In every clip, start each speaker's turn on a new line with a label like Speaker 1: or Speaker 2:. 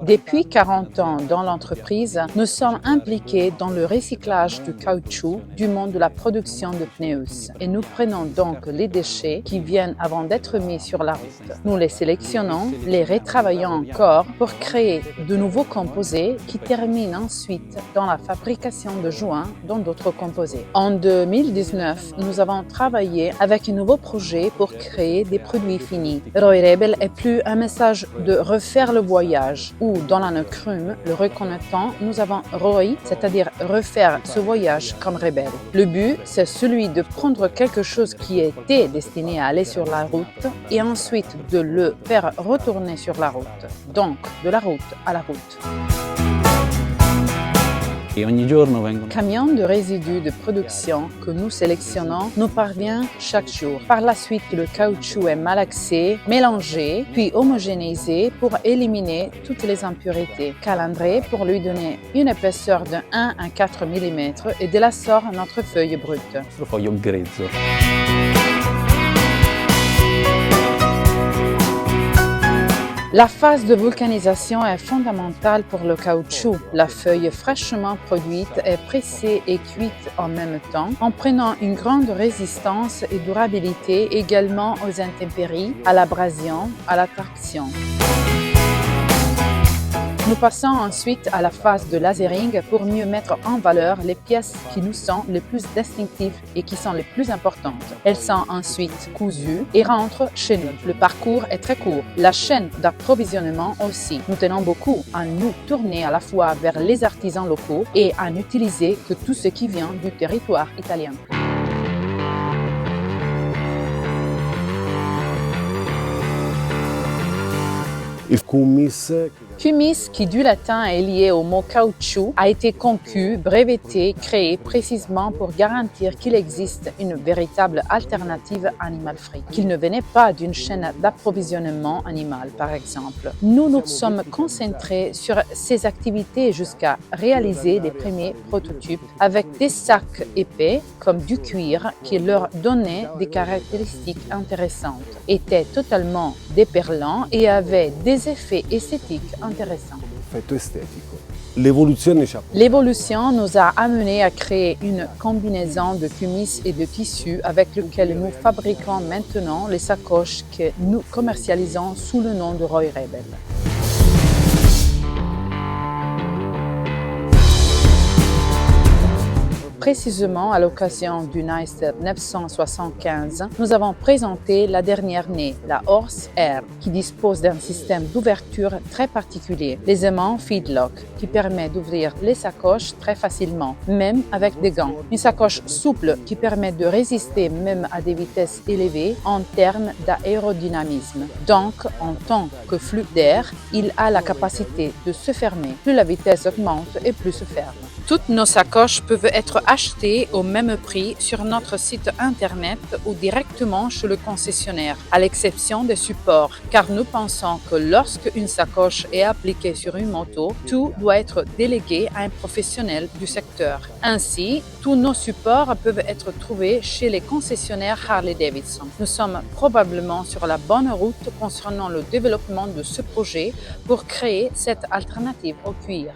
Speaker 1: Depuis 40 ans dans l'entreprise, nous sommes impliqués dans le recyclage du caoutchouc du monde de la production de pneus et nous prenons donc les déchets qui viennent avant d'être mis sur la route. Nous les sélectionnons, les retravaillons encore pour créer de nouveaux composés qui terminent ensuite dans la fabrication de joints dans d'autres composés. En 2019, nous avons travaillé avec un nouveau projet pour créer des produits finis. Roy Rebel est plus un message de refaire le voyage ou dans l'anacrume, le reconnaissant, nous avons Roy, c'est-à-dire refaire ce voyage comme rebelle. Le but, c'est celui de prendre quelque chose qui était destiné à aller sur la route et ensuite de le faire retourner sur la route. Donc, de la route à la route. Camion de résidus de production que nous sélectionnons nous parvient chaque jour. Par la suite, le caoutchouc est malaxé, mélangé, puis homogénéisé pour éliminer toutes les impuretés, calandré pour lui donner une épaisseur de 1 à 4 mm et de la sorte notre feuille brute. La phase de vulcanisation est fondamentale pour le caoutchouc. La feuille fraîchement produite est pressée et cuite en même temps, en prenant une grande résistance et durabilité également aux intempéries, à l'abrasion, à la traction. Nous passons ensuite à la phase de lasering pour mieux mettre en valeur les pièces qui nous sont les plus distinctives et qui sont les plus importantes. Elles sont ensuite cousues et rentrent chez nous. Le parcours est très court. La chaîne d'approvisionnement aussi. Nous tenons beaucoup à nous tourner à la fois vers les artisans locaux et à n'utiliser que tout ce qui vient du territoire italien. Cumis, qui du latin est lié au mot caoutchouc, a été conçu, breveté, créé précisément pour garantir qu'il existe une véritable alternative animal-free, qu'il ne venait pas d'une chaîne d'approvisionnement animal, par exemple. Nous nous sommes concentrés sur ces activités jusqu'à réaliser les premiers prototypes avec des sacs épais comme du cuir qui leur donnaient des caractéristiques intéressantes, étaient totalement déperlants et avaient des effets esthétiques intéressant. L'évolution nous a amené à créer une combinaison de cumis et de tissu avec lequel nous fabriquons maintenant les sacoches que nous commercialisons sous le nom de Roy Rebel. Précisément à l'occasion du Nice 975, nous avons présenté la dernière née, la Horse Air, qui dispose d'un système d'ouverture très particulier, les aimants Feedlock, qui permet d'ouvrir les sacoches très facilement, même avec des gants. Une sacoche souple qui permet de résister même à des vitesses élevées en termes d'aérodynamisme. Donc, en tant que flux d'air, il a la capacité de se fermer. Plus la vitesse augmente et plus se ferme. Toutes nos sacoches peuvent être achetées au même prix sur notre site internet ou directement chez le concessionnaire, à l'exception des supports, car nous pensons que lorsque une sacoche est appliquée sur une moto, tout doit être délégué à un professionnel du secteur. Ainsi, tous nos supports peuvent être trouvés chez les concessionnaires Harley-Davidson. Nous sommes probablement sur la bonne route concernant le développement de ce projet pour créer cette alternative au cuir.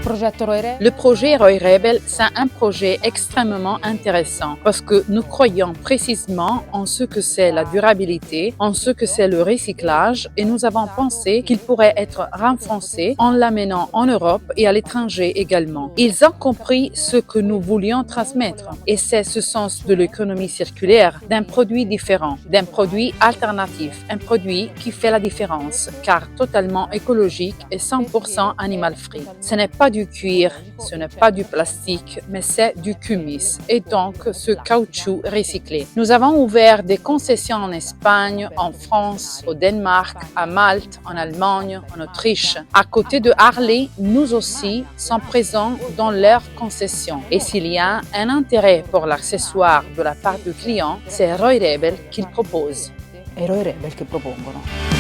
Speaker 1: Le projet Roy Rebel, c'est un projet extrêmement intéressant parce que nous croyons précisément en ce que c'est la durabilité, en ce que c'est le recyclage et nous avons pensé qu'il pourrait être renforcé en l'amenant en Europe et à l'étranger également. Ils ont compris ce que nous voulions transmettre et c'est ce sens de l'économie circulaire, d'un produit différent, d'un produit alternatif, un produit qui fait la différence car totalement écologique et 100% animal-free. Ce n'est pas du cuir, ce n'est pas du plastique, mais c'est du cumis et donc ce caoutchouc recyclé. Nous avons ouvert des concessions en Espagne, en France, au Danemark, à Malte, en Allemagne, en Autriche. À côté de Harley, nous aussi sommes présents dans leurs concessions. Et s'il y a un intérêt pour l'accessoire de la part du client, c'est Roy Rebel qu'il propose.
Speaker 2: E Roy Rebel che propongono.